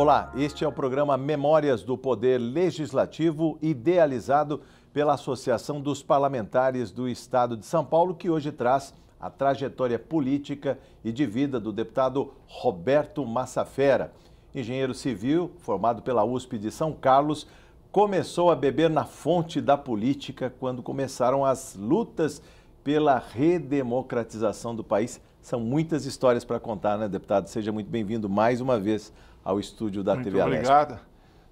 Olá, este é o programa Memórias do Poder Legislativo, idealizado pela Associação dos Parlamentares do Estado de São Paulo, que hoje traz a trajetória política e de vida do deputado Roberto Massafera. Engenheiro civil, formado pela USP de São Carlos, começou a beber na fonte da política quando começaram as lutas pela redemocratização do país. São muitas histórias para contar, né, deputado? Seja muito bem-vindo mais uma vez ao estúdio da TV Alesp. Muito obrigado.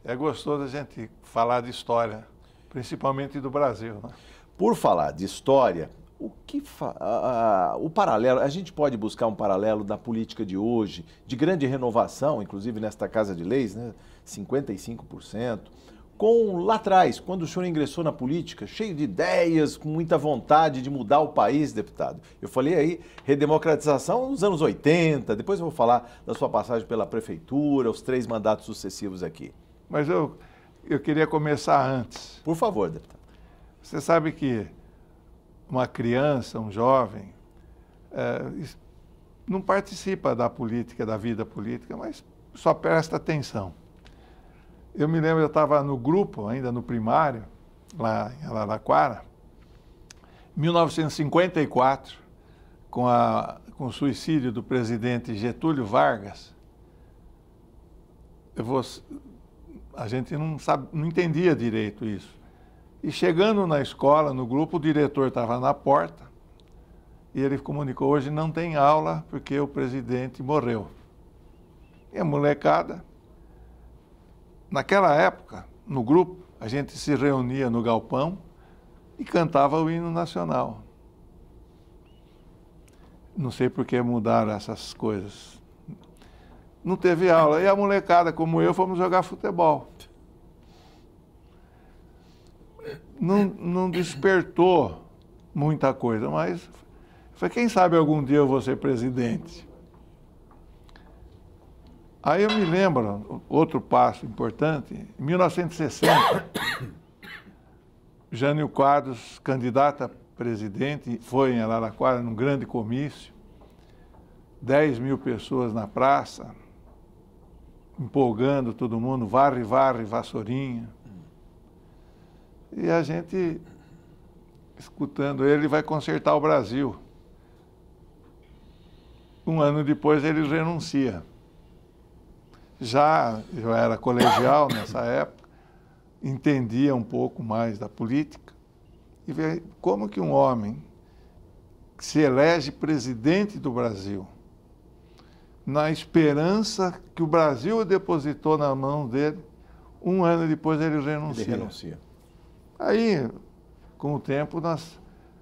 É gostoso a gente falar de história, principalmente do Brasil, né? Por falar de história, o paralelo, a gente pode buscar um paralelo da política de hoje, de grande renovação, inclusive nesta Casa de Leis, né, 55%, com lá atrás, quando o senhor ingressou na política, cheio de ideias, com muita vontade de mudar o país, deputado. Eu falei aí, redemocratização nos anos 80, depois eu vou falar da sua passagem pela prefeitura, os 3 mandatos sucessivos aqui. Mas eu queria começar antes. Por favor, deputado. Você sabe que uma criança, um jovem, não participa da política, da vida política, mas só presta atenção. Eu me lembro, eu estava no grupo, ainda no primário, lá em Araraquara, em 1954, com o suicídio do presidente Getúlio Vargas. A gente não entendia direito isso. E chegando na escola, no grupo, o diretor estava na porta e ele comunicou: hoje não tem aula porque o presidente morreu. E a molecada, naquela época, no grupo, a gente se reunia no galpão e cantava o hino nacional. Não sei por que mudaram essas coisas. Não teve aula. E a molecada, como eu, fomos jogar futebol. Não despertou muita coisa, mas foi, quem sabe algum dia eu vou ser presidente. Aí eu me lembro, outro passo importante, em 1960, Jânio Quadros, candidato a presidente, foi em Araraquara, num grande comício, 10 mil pessoas na praça, empolgando todo mundo, varre, varre, vassourinha. E a gente, escutando ele, vai consertar o Brasil. Um ano depois ele renuncia. Eu era colegial nessa época, entendia um pouco mais da política, e ver como que um homem que se elege presidente do Brasil, na esperança que o Brasil depositou na mão dele, um ano depois ele renuncia. Ele renuncia. Aí, com o tempo, nós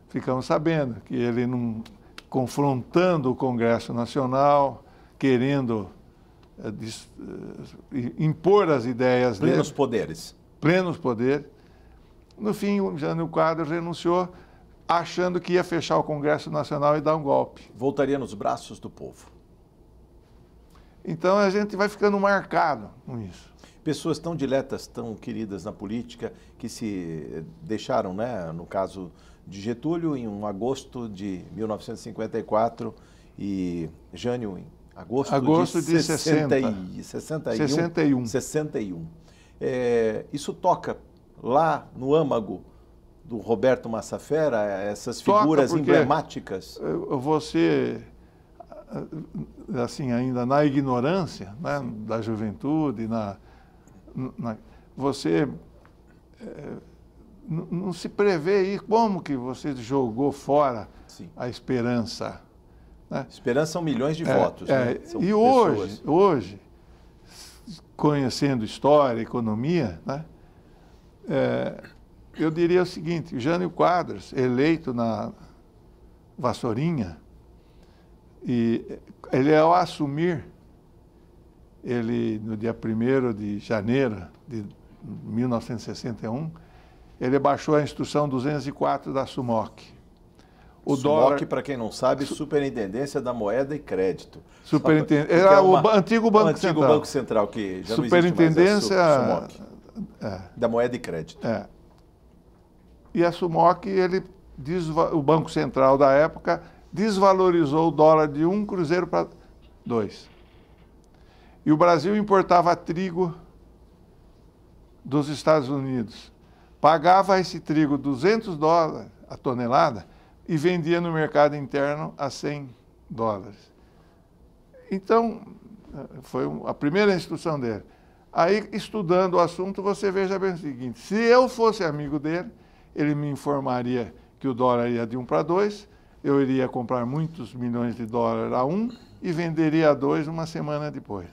ficamos sabendo que ele, confrontando o Congresso Nacional, querendo impor as ideias dele. Plenos poderes. Plenos poderes. No fim, o Jânio Quadros renunciou, achando que ia fechar o Congresso Nacional e dar um golpe. Voltaria nos braços do povo. Então a gente vai ficando marcado com isso. Pessoas tão diletas, tão queridas na política, que se deixaram, né, no caso de Getúlio, em agosto de 1954, e Jânio, em agosto de 61. Isso toca lá no âmago do Roberto Massafera, essas figuras emblemáticas? Você, assim, ainda na ignorância, né, da juventude, você não se prevê e como que você jogou fora a esperança. Né? Esperança são milhões de votos. Né? E hoje, conhecendo história, economia, né, eu diria o seguinte: o Jânio Quadros, eleito na Vassourinha, e ele, ao assumir, ele, no dia 1º de janeiro de 1961, ele baixou a instrução 204 da SUMOC. SUMOC, para quem não sabe, Superintendência da Moeda e Crédito. Superintendência, era o antigo Banco Central. O antigo Banco Central, que já Superintendência não existe mais, da Moeda e Crédito. E a SUMOC, o Banco Central da época, desvalorizou o dólar de 1 cruzeiro para 2. E o Brasil importava trigo dos Estados Unidos. Pagava esse trigo $200 a tonelada e vendia no mercado interno a $100. Então, foi a primeira instrução dele. Aí, estudando o assunto, você veja bem o seguinte: se eu fosse amigo dele, ele me informaria que o dólar ia de 1 para 2, eu iria comprar muitos milhões de dólares a 1 e venderia a 2 uma semana depois.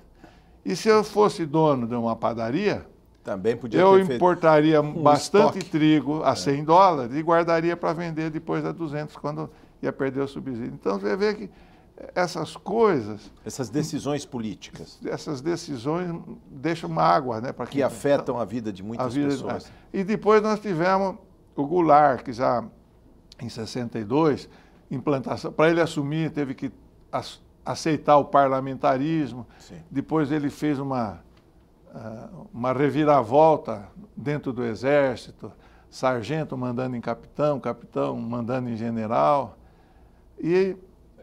E se eu fosse dono de uma padaria, também podia eu ter importaria bastante estoque. Trigo a $100 e guardaria para vender depois a 200, quando ia perder o subsídio. Então, você vê que essas coisas... Essas decisões políticas. Essas decisões deixam mágoa, né? Que afetam a vida de muitas pessoas. E depois nós tivemos o Goulart, que já em 62, implantação, para ele assumir, teve que aceitar o parlamentarismo. Sim. Depois ele fez uma reviravolta dentro do Exército, sargento mandando em capitão, capitão mandando em general. E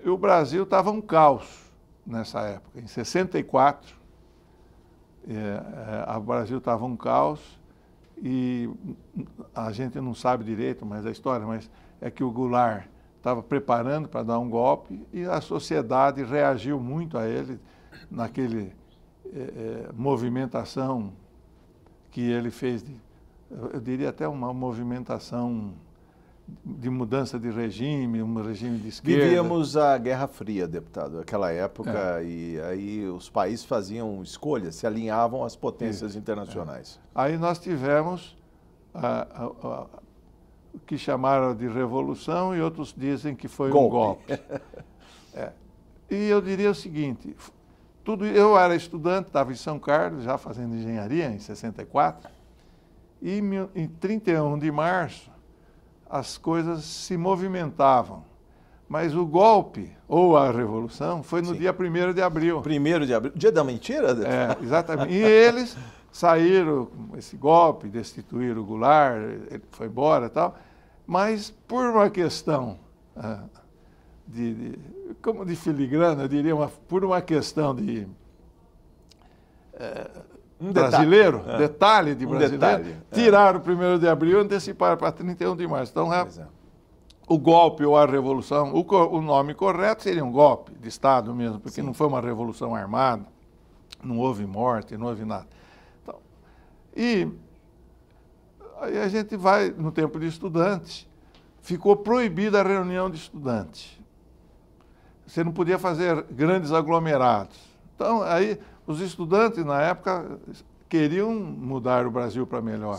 o Brasil estava um caos nessa época. Em 64, o Brasil estava um caos e a gente não sabe direito mais a história, mas é que o Goulart estava preparando para dar um golpe e a sociedade reagiu muito a ele naquele movimentação que ele fez, eu diria até uma movimentação de mudança de regime, um regime de esquerda. Vivíamos a Guerra Fria, deputado, aquela época, e aí os países faziam escolhas, se alinhavam às potências internacionais. Aí nós tivemos o que chamaram de revolução e outros dizem que foi um golpe. E eu diria o seguinte, eu era estudante, estava em São Carlos, já fazendo engenharia, em 64, e em 31 de março as coisas se movimentavam. Mas o golpe, ou a revolução, foi no dia 1º de abril. 1º de abril, dia da mentira? Exatamente. E eles saíram com esse golpe, destituíram o Goulart, ele foi embora e tal, mas por uma questão como de filigrana, eu diria, por uma questão de brasileiro, detalhe de brasileiro, tiraram o 1º de abril e anteciparam para 31 de março. Então, o golpe ou a revolução, o nome correto seria um golpe de Estado mesmo, porque não foi uma revolução armada, não houve morte, não houve nada. Então, e aí a gente vai, no tempo de estudante, ficou proibida a reunião de estudantes. Você não podia fazer grandes aglomerados. Então, aí, os estudantes, na época, queriam mudar o Brasil para melhor.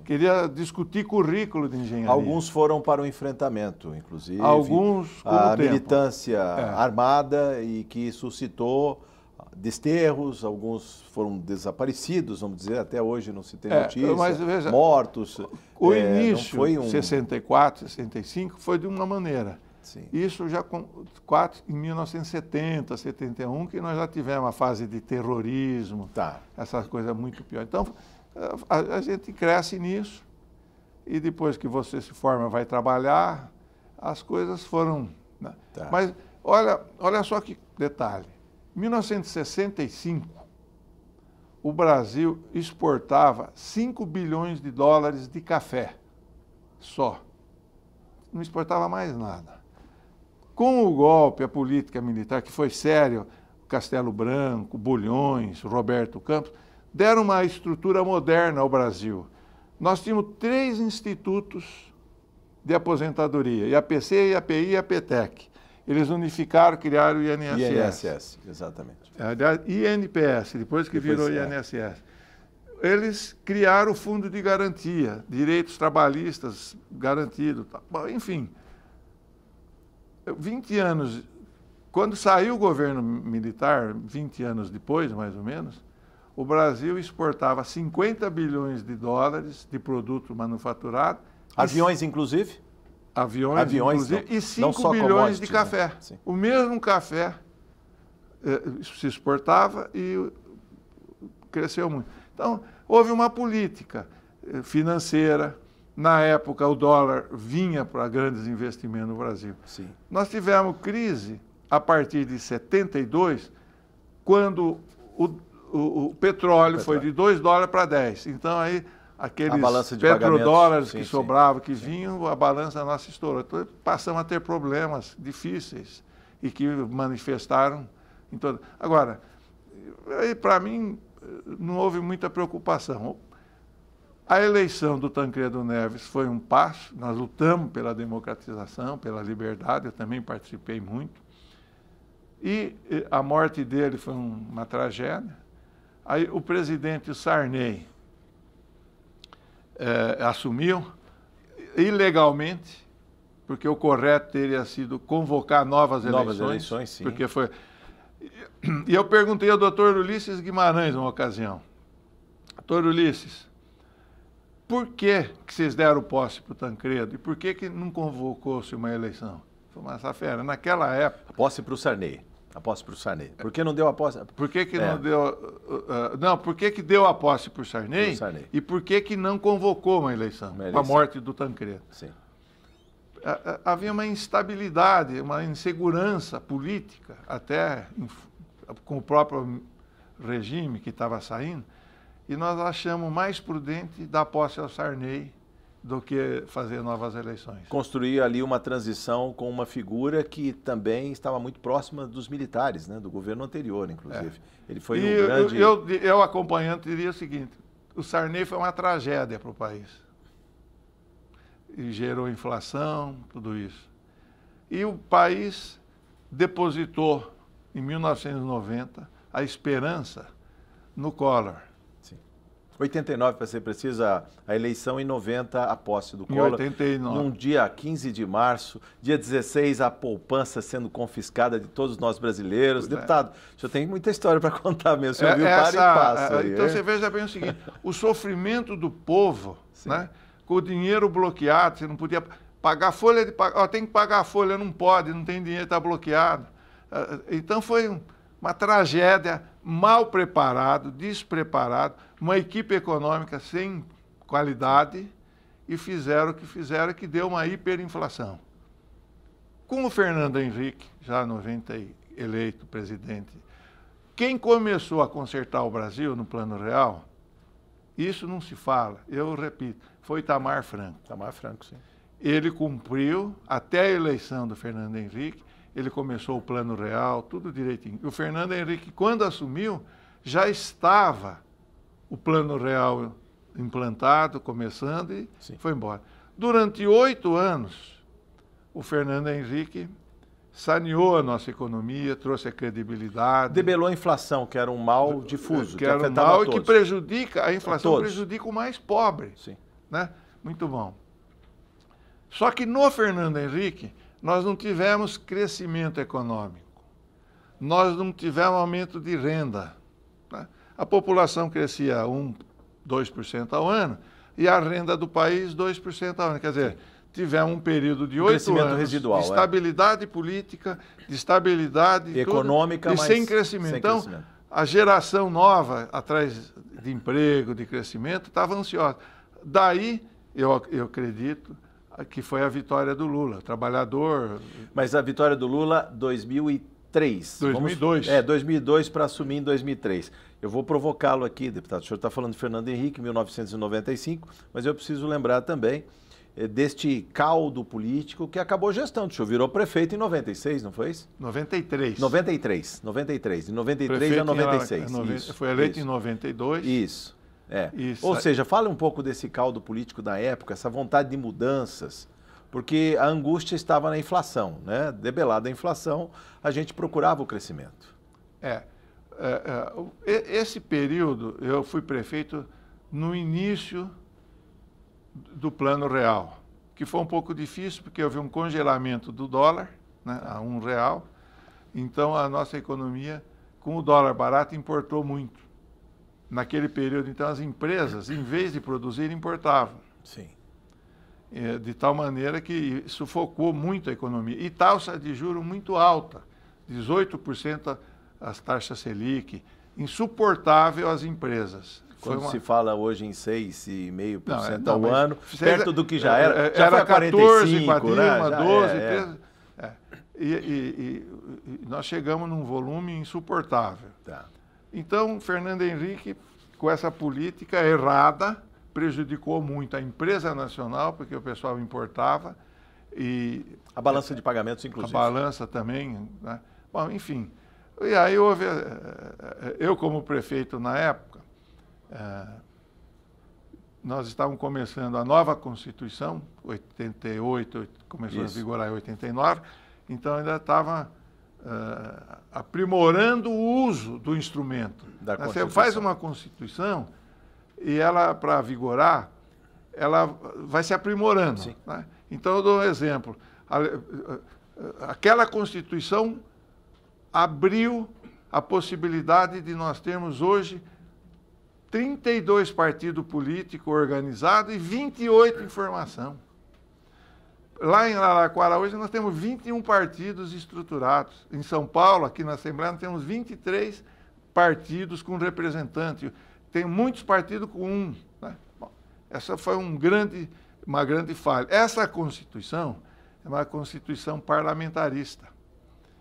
Queriam discutir currículo de engenharia. Alguns foram para o enfrentamento, inclusive. Alguns a militância armada e que suscitou desterros, alguns foram desaparecidos, vamos dizer, até hoje não se tem notícia, mas, veja, mortos. O início, 64, 65, foi de uma maneira. Sim. Isso já em 1970, 71, que nós já tivemos a fase de terrorismo, essas coisas muito piores. Então, a gente cresce nisso e depois que você se forma, vai trabalhar, as coisas foram... Né? Mas olha só que detalhe. Em 1965, o Brasil exportava $5 bilhões de café só. Não exportava mais nada. Com o golpe, a política militar, que foi sério, Castelo Branco, Bulhões, Roberto Campos, deram uma estrutura moderna ao Brasil. Nós tínhamos 3 institutos de aposentadoria, IAPC, IAPI e IAPTEC. Eles unificaram, criaram o INSS. INSS, exatamente. INPS, depois que virou INSS. Eles criaram o Fundo de Garantia, direitos trabalhistas garantidos. Bom, enfim, 20 anos, quando saiu o governo militar, 20 anos depois, mais ou menos, o Brasil exportava $50 bilhões de produto manufaturado. Aviões, inclusive? Aviões inclusive, e 5 bilhões de café. Né? O mesmo café se exportava e cresceu muito. Então, houve uma política financeira. Na época, o dólar vinha para grandes investimentos no Brasil. Sim. Nós tivemos crise a partir de 72, quando o petróleo foi de $2 para 10. Então, aí, aqueles petrodólares que sobravam, que vinham, a balança nossa estourou. Então, passamos a ter problemas difíceis e que manifestaram em todo. Agora, para mim, não houve muita preocupação. A eleição do Tancredo Neves foi um passo, nós lutamos pela democratização, pela liberdade, eu também participei muito. E a morte dele foi uma tragédia. Aí o presidente Sarney assumiu ilegalmente, porque o correto teria sido convocar novas eleições, sim. Porque foi... E eu perguntei ao doutor Ulisses Guimarães numa ocasião, doutor Ulisses, por que vocês deram posse para o Tancredo e por que não convocou-se uma eleição? Foi uma safera. Naquela época... A posse para o Sarney. A posse para o Sarney. Por que não deu a posse? Por que não deu... não, por que deu a posse para o Sarney e por que não convocou uma eleição? Com a morte do Tancredo. Sim. Havia uma instabilidade, uma insegurança política, até com o próprio regime que estava saindo, e nós achamos mais prudente dar posse ao Sarney do que fazer novas eleições. Construir ali uma transição com uma figura que também estava muito próxima dos militares, né, do governo anterior, inclusive. Ele foi um grande... Eu acompanhando, diria o seguinte, o Sarney foi uma tragédia para o país. E gerou inflação, tudo isso. E o país depositou, em 1990, a esperança no Collor. 89, para ser preciso, a eleição, em 90, a posse do Collor. Em 89. Num dia 15 de março, dia 16, a poupança sendo confiscada de todos nós brasileiros. Deputado, o senhor tem muita história para contar mesmo, o senhor viu para e passa. Então você veja bem o seguinte, o sofrimento do povo, né, com o dinheiro bloqueado, você não podia pagar a folha, tem que pagar a folha, não pode, não tem dinheiro, está bloqueado. Então foi uma tragédia, mal preparado, despreparado, uma equipe econômica sem qualidade e fizeram o que fizeram, que deu uma hiperinflação. Com o Fernando Henrique, já 90 eleito presidente, quem começou a consertar o Brasil no plano real, isso não se fala, eu repito, foi Itamar Franco. Itamar Franco, sim. Ele cumpriu até a eleição do Fernando Henrique, ele começou o plano real, tudo direitinho. E o Fernando Henrique, quando assumiu, já estava o plano real implantado, começando, e foi embora. Durante 8 anos, o Fernando Henrique saneou a nossa economia, trouxe a credibilidade. Debelou a inflação, que era um mal difuso, que era um mal e que prejudica, a inflação prejudica o mais pobre. Sim. Né? Muito bom. Só que no Fernando Henrique, nós não tivemos crescimento econômico, nós não tivemos aumento de renda. Né? A população crescia 2% ao ano e a renda do país 2% ao ano. Quer dizer, tivemos um período de 8 anos residual, de estabilidade política, de estabilidade econômica, tudo, e sem crescimento. Então, a geração nova, atrás de emprego, de crescimento, estava ansiosa. Daí, eu acredito, que foi a vitória do Lula, trabalhador... Mas a vitória do Lula, 2003. 2002. 2002 para assumir em 2003. Eu vou provocá-lo aqui, deputado. O senhor está falando de Fernando Henrique, 1995, mas eu preciso lembrar também deste caldo político que acabou gestando. O senhor virou prefeito em 96, não foi isso? 93. 93. De 93 a 96. Foi eleito em 92. Isso. Ou seja, fala um pouco desse caldo político da época, essa vontade de mudanças, porque a angústia estava na inflação, né? Debelada a inflação, a gente procurava o crescimento. Esse período, eu fui prefeito no início do plano real, que foi um pouco difícil, porque houve um congelamento do dólar, né, a R$1, então a nossa economia, com o dólar barato, importou muito. Naquele período, então, as empresas, em vez de produzir, importavam. Sim. De tal maneira que sufocou muito a economia. E taxa de juros muito alta, 18% as taxas Selic, insuportável às empresas. Quando se fala hoje em 6,5% ao ano, perto do que já era. Já era 14 para né? 12, 13. E nós chegamos num volume insuportável. Tá. Então, Fernando Henrique, com essa política errada, prejudicou muito a empresa nacional, porque o pessoal importava. E a balança de pagamentos, inclusive. A balança também, né? Bom, enfim. E aí houve, eu como prefeito na época, nós estávamos começando a nova Constituição, 88, começou a vigorar em 89, então ainda estava aprimorando o uso do instrumento. Você faz uma Constituição e ela, para vigorar, ela vai se aprimorando. Né? Então, eu dou um exemplo. Aquela Constituição abriu a possibilidade de nós termos hoje 32 partidos políticos organizados e 28 em formação. Lá em Araraquara, hoje, nós temos 21 partidos estruturados. Em São Paulo, aqui na Assembleia, nós temos 23 partidos com representantes. Tem muitos partidos com um. Né? Bom, essa foi uma grande falha. Essa Constituição é uma Constituição parlamentarista.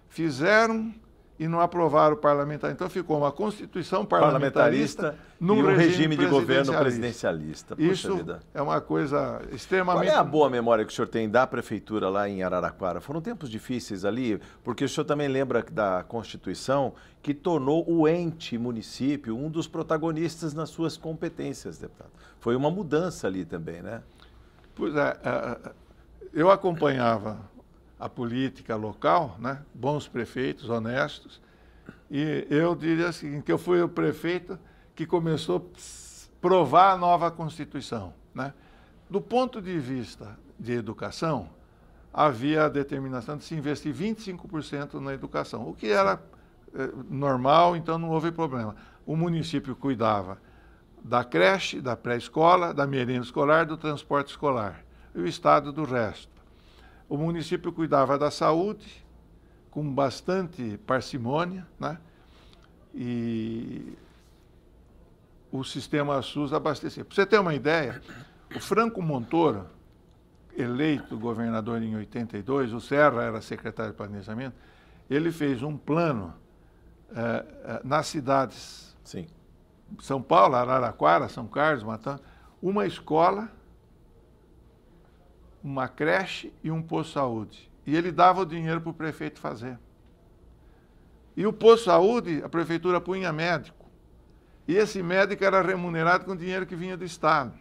Fizeram e não aprovaram o parlamentar. Então ficou uma Constituição parlamentarista num regime de governo presidencialista. Isso é uma coisa extremamente... Qual é a boa memória que o senhor tem da prefeitura lá em Araraquara? Foram tempos difíceis ali, porque o senhor também lembra da Constituição que tornou o ente município um dos protagonistas nas suas competências, deputado. Foi uma mudança ali também, né? Pois é, eu acompanhava a política local, né? Bons prefeitos, honestos, e eu diria o seguinte, que eu fui o prefeito que começou a provar a nova Constituição. Né? Do ponto de vista de educação, havia a determinação de se investir 25% na educação, o que era normal, então não houve problema. O município cuidava da creche, da pré-escola, da merenda escolar, do transporte escolar, e o Estado do resto. O município cuidava da saúde, com bastante parcimônia, né? E o sistema SUS abastecia. Para você ter uma ideia, o Franco Montoro, eleito governador em 82, o Serra era secretário de planejamento, ele fez um plano nas cidades. Sim. São Paulo, Araraquara, São Carlos, Matão, uma escola, uma creche e um posto de saúde. E ele dava o dinheiro para o prefeito fazer. E o posto de saúde, a prefeitura punha médico. E esse médico era remunerado com dinheiro que vinha do Estado.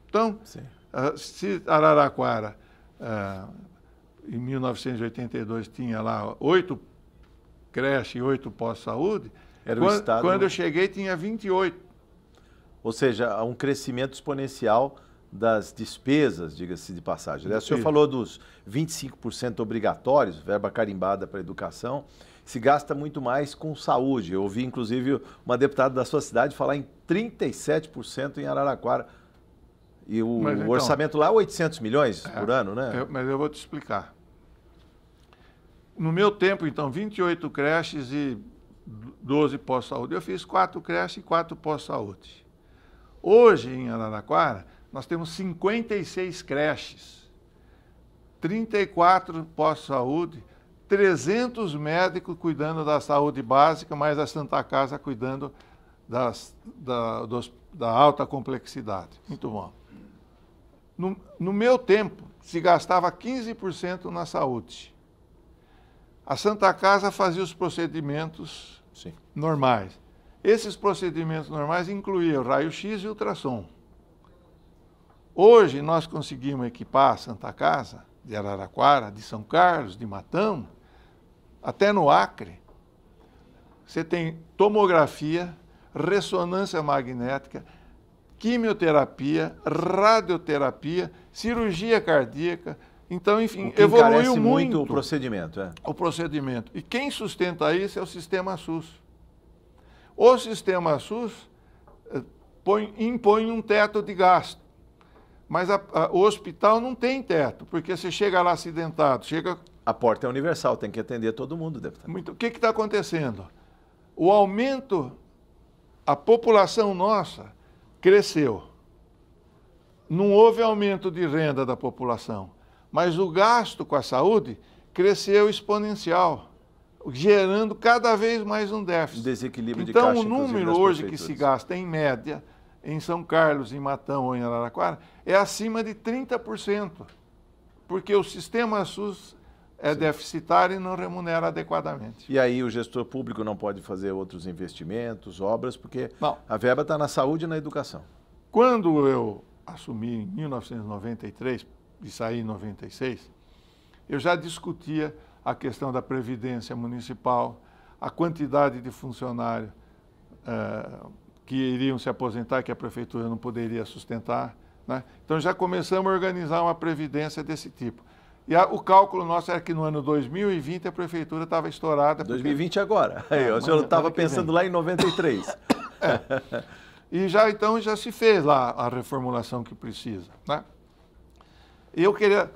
Então, se Araraquara, em 1982, tinha lá 8 creches e 8 postos de saúde, quando eu cheguei tinha 28. Ou seja, um crescimento exponencial das despesas, diga-se de passagem. O senhor falou dos 25% obrigatórios, verba carimbada para a educação, se gasta muito mais com saúde. Eu ouvi, inclusive, uma deputada da sua cidade falar em 37% em Araraquara. E o orçamento lá é 800 milhões por ano, né? Mas eu vou te explicar. No meu tempo, então, 28 creches e 12 postos de saúde. Eu fiz 4 creches e 4 postos de saúde. Hoje, em Araraquara, nós temos 56 creches, 34 postos de saúde, 300 médicos cuidando da saúde básica, mais a Santa Casa cuidando da alta complexidade. Muito bom. No meu tempo, se gastava 15% na saúde. A Santa Casa fazia os procedimentos normais. Esses procedimentos normais incluíam raio-x e ultrassom. Hoje, nós conseguimos equipar a Santa Casa de Araraquara, de São Carlos, de Matão, até no Acre. Você tem tomografia, ressonância magnética, quimioterapia, radioterapia, cirurgia cardíaca. Então, enfim, evoluiu muito o procedimento. O procedimento. E quem sustenta isso é o Sistema SUS. O Sistema SUS impõe um teto de gasto. Mas o hospital não tem teto, porque você chega lá acidentado, A porta é universal, tem que atender todo mundo, deputado. O que está acontecendo? O aumento, a população nossa cresceu. Não houve aumento de renda da população, mas o gasto com a saúde cresceu exponencial. gerando cada vez mais um déficit. Desequilíbrio de então, caixa, o número hoje que se gasta em média em São Carlos, em Matão ou em Araraquara é acima de 30%, porque o sistema SUS é deficitário e não remunera adequadamente. E aí o gestor público não pode fazer outros investimentos, obras, porque não. A verba está na saúde e na educação. Quando eu assumi em 1993 e saí em 96, eu já discutia a questão da previdência municipal, a quantidade de funcionários que iriam se aposentar, que a prefeitura não poderia sustentar, né? Então já começamos a organizar uma previdência desse tipo. E o cálculo nosso era que no ano 2020 a prefeitura estava estourada. 2020 agora. Aí, o senhor estava pensando lá em 93. E já então já se fez lá a reformulação que precisa, né? E eu queria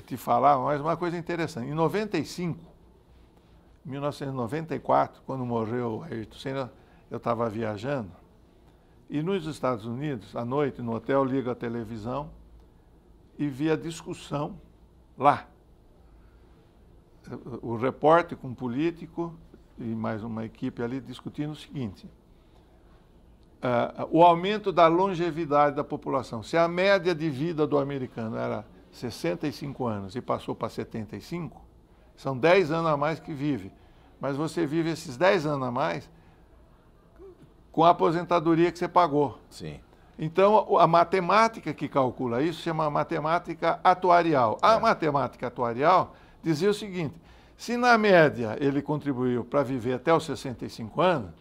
te falar mais uma coisa interessante. Em 1994, quando morreu o Ayrton Senna, eu estava viajando. E nos Estados Unidos, à noite, no hotel, ligo a televisão e vi a discussão lá. O repórter com o político e mais uma equipe ali discutindo o seguinte: o aumento da longevidade da população. Se a média de vida do americano era 65 anos e passou para 75, são 10 anos a mais que vive. Mas você vive esses 10 anos a mais com a aposentadoria que você pagou. Sim. Então, a matemática que calcula isso chama matemática atuarial. A matemática atuarial dizia o seguinte: se na média ele contribuiu para viver até os 65 anos,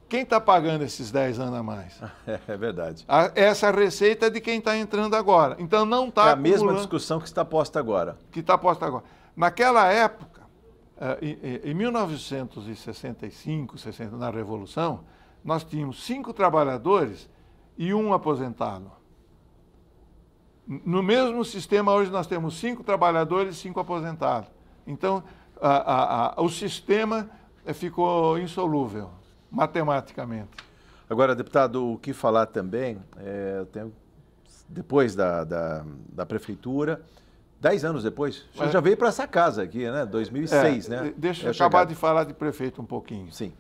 quem está pagando esses 10 anos a mais? É verdade. Essa receita é de quem está entrando agora. Então, não está a mesma discussão que está posta agora. Naquela época, em 1965, 60, na Revolução, nós tínhamos 5 trabalhadores e 1 aposentado. No mesmo sistema, hoje nós temos 5 trabalhadores e 5 aposentados. Então, o sistema ficou insolúvel, matematicamente. Agora, deputado, o que falar também, depois da prefeitura, 10 anos depois, o senhor já veio para essa casa aqui, né? 2006, né? Deixa eu acabar de falar de prefeito um pouquinho. Sim.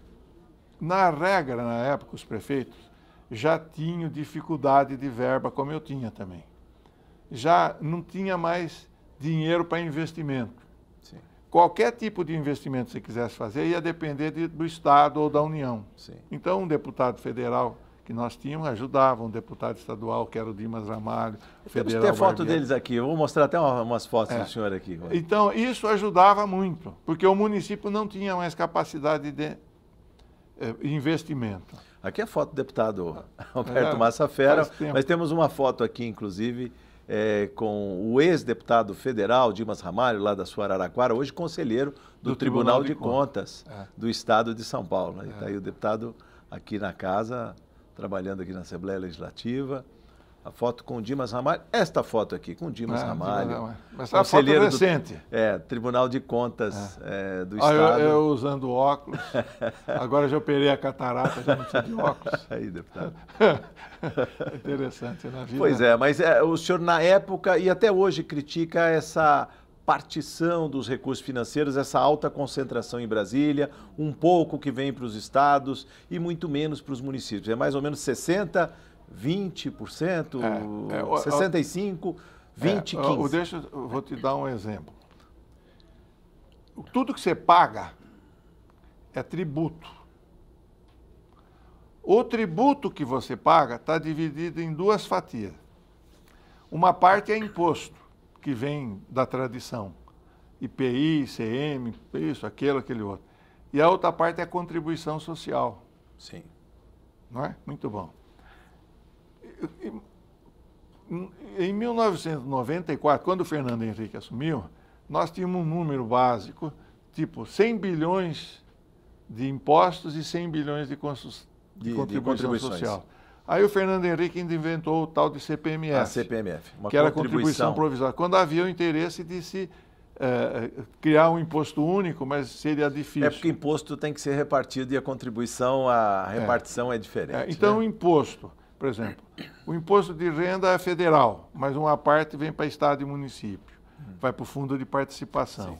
Na regra, na época, os prefeitos já tinham dificuldade de verba, como eu tinha também. Já não tinha mais dinheiro para investimento. Sim. Qualquer tipo de investimento que você quisesse fazer ia depender do Estado ou da União. Sim. Então, um deputado federal que nós tínhamos ajudava, um deputado estadual, que era o Dimas Ramalho, federal. Temos foto Barbieri. Deles aqui, eu vou mostrar até umas fotos do senhor aqui. Então, isso ajudava muito, porque o município não tinha mais capacidade de investimento. Aqui é a foto do deputado Alberto Massafera, mas temos uma foto aqui, inclusive, com o ex-deputado federal, Dimas Ramalho, lá da sua Araraquara, hoje conselheiro do Tribunal de Contas do Estado de São Paulo. Está aí o deputado aqui na casa, trabalhando aqui na Assembleia Legislativa. A foto com o Dimas Ramalho, esta foto aqui com o Dimas Ramalho. Mas a foto recente. Tribunal de Contas do Estado. Eu usando óculos, agora já operei a catarata, já não preciso de óculos. Aí, deputado. Interessante na vida. Pois mas o senhor na época e até hoje critica essa partição dos recursos financeiros, essa alta concentração em Brasília, um pouco que vem para os estados e muito menos para os municípios. É mais ou menos 60%, 20%, 65%, 20%, 15%. Eu vou te dar um exemplo. Tudo que você paga é tributo. O tributo que você paga está dividido em 2 fatias. Uma parte é imposto, que vem da tradição. IPI, ICM, isso, aquele outro. E a outra parte é a contribuição social. Sim. Não é? Muito bom. Em 1994, quando o Fernando Henrique assumiu, nós tínhamos um número básico, tipo 100 bilhões de impostos e 100 bilhões de contribuição social. Aí o Fernando Henrique ainda inventou o tal de CPMF. A CPMF, que era a contribuição provisória. Quando havia o interesse de se criar um imposto único, mas seria difícil. É porque o imposto tem que ser repartido e a contribuição, a repartição é diferente. Então, o imposto, por exemplo, o imposto de renda é federal, mas uma parte vem para Estado e município, vai para o fundo de participação. Sim.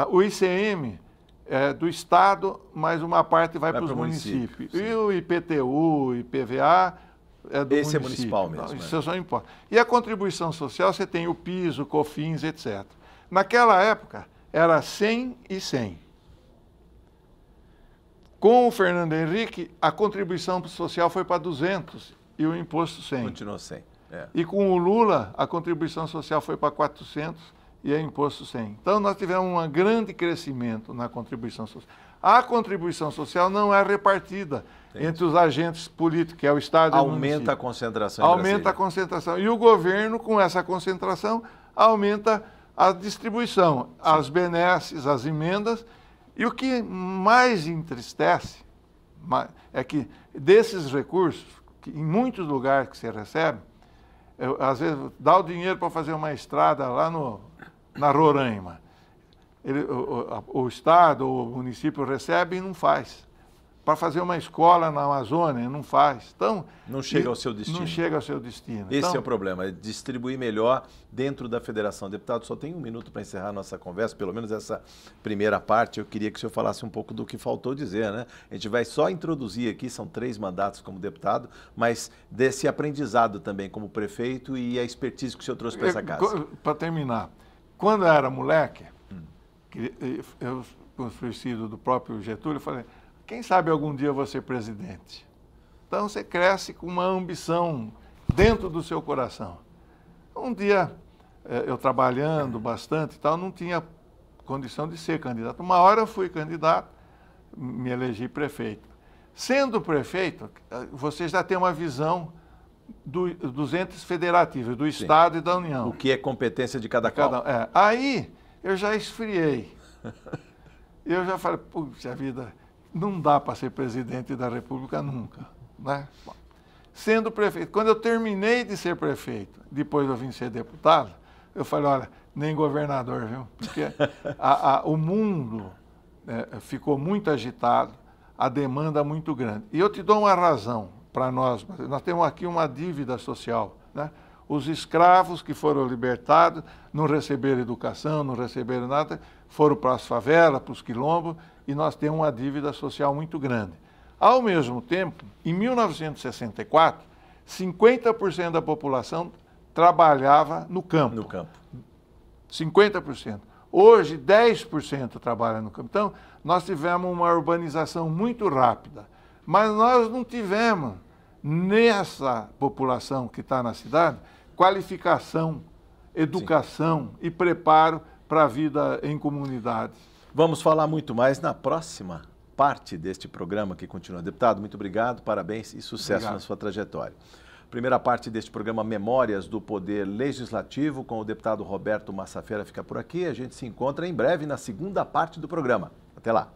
O ICM é do Estado, mas uma parte vai para os municípios. E o IPTU, IPVA é do município. Esse é municipal mesmo. Isso só importa. E a contribuição social, você tem o PIS, o COFINS, etc. Naquela época, era 100 e 100. Com o Fernando Henrique, a contribuição social foi para 200 e o imposto 100. Continuou 100. E com o Lula, a contribuição social foi para 400 e o imposto 100. Então, nós tivemos um grande crescimento na contribuição social. A contribuição social não é repartida entre os agentes políticos, que é o Estado e o município. Aumenta a concentração em Aumenta a concentração. E o governo, com essa concentração, aumenta a distribuição, as benesses, as emendas. E o que mais entristece é que desses recursos, que em muitos lugares que você recebe, às vezes dá o dinheiro para fazer uma estrada lá na Roraima. O Estado ou o município recebe e não faz. Para fazer uma escola na Amazônia, não faz. Então, não chega ao seu destino. Não chega ao seu destino. Esse é o problema, é distribuir melhor dentro da federação. Deputado, só tem um minuto para encerrar a nossa conversa, pelo menos essa primeira parte. Eu queria que o senhor falasse um pouco do que faltou dizer, né? A gente vai só introduzir aqui, são 3 mandatos como deputado, mas desse aprendizado também como prefeito e a expertise que o senhor trouxe para essa casa. Para terminar, quando eu era moleque, eu fui filho do próprio Getúlio, eu falei, quem sabe algum dia eu vou ser presidente? Então você cresce com uma ambição dentro do seu coração. Um dia, eu trabalhando bastante e tal, não tinha condição de ser candidato. Uma hora eu fui candidato, me elegi prefeito. Sendo prefeito, você já tem uma visão dos entes federativos, do Estado e da União. O que é competência de cada qual. Aí eu já esfriei. Eu já falei, puxa vida, não dá para ser presidente da República nunca, né? Bom, sendo prefeito, quando eu terminei de ser prefeito, depois eu vim ser deputado, eu falei, olha, nem governador, viu? Porque o mundo ficou muito agitado, a demanda muito grande. E eu te dou uma razão para nós temos aqui uma dívida social, né? Os escravos que foram libertados não receberam educação, não receberam nada, foram para as favelas, para os quilombos, e nós temos uma dívida social muito grande. Ao mesmo tempo, em 1964, 50% da população trabalhava no campo. 50%. Hoje, 10% trabalha no campo. Então, nós tivemos uma urbanização muito rápida, mas nós não tivemos, nessa população que está na cidade, qualificação, educação e preparo para a vida em comunidades. Vamos falar muito mais na próxima parte deste programa que continua. Deputado, muito obrigado, parabéns e sucesso na sua trajetória. Primeira parte deste programa Memórias do Poder Legislativo com o deputado Roberto Massafera fica por aqui. A gente se encontra em breve na segunda parte do programa. Até lá.